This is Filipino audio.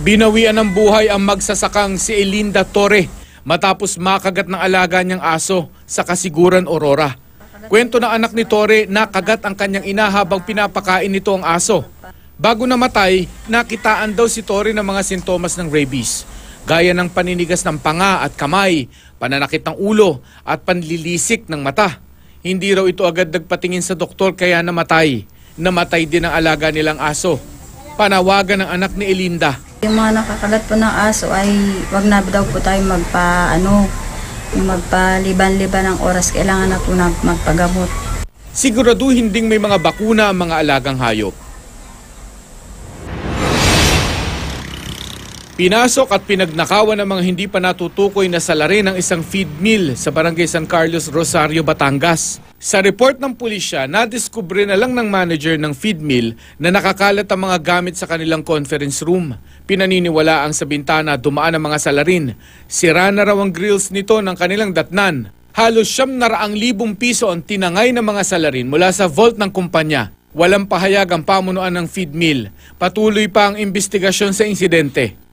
Binawian ng buhay ang magsasakang si Elinda Torre matapos makagat ng alaga niyang aso sa Kasiguran, Aurora. Kwento ng anak ni Torre na kagat ang kanyang ina habang pinapakain nito ang aso. Bago namatay, nakitaan daw si Torre ng mga sintomas ng rabies, gaya ng paninigas ng panga at kamay, pananakit ng ulo at panlilisik ng mata. Hindi raw ito agad nagpatingin sa doktor kaya namatay. Namatay din ang alaga nilang aso. Panawagan ng anak ni Elinda. Yung mga nakakagat po ng aso ay wag na daw po tayo magpaliban-liban ng oras. Kailangan na po magpagamot. Siguraduhin ding may mga bakuna ang mga alagang hayop. Pinasok at pinagnakawan ng mga hindi pa natutukoy na salarin ng isang feed mill sa Barangay San Carlos, Rosario, Batangas. Sa report ng pulisya, nadiskubre na lang ng manager ng feed mill na nakakalat ang mga gamit sa kanilang conference room. Pinaniniwalaang sa bintana dumaan ang mga salarin. Sira na raw ang grills nito ng kanilang datnan. Halos 700,000 piso ang tinangay ng mga salarin mula sa vault ng kumpanya. Walang pahayag ang pamunuan ng feed mill. Patuloy pa ang investigasyon sa insidente.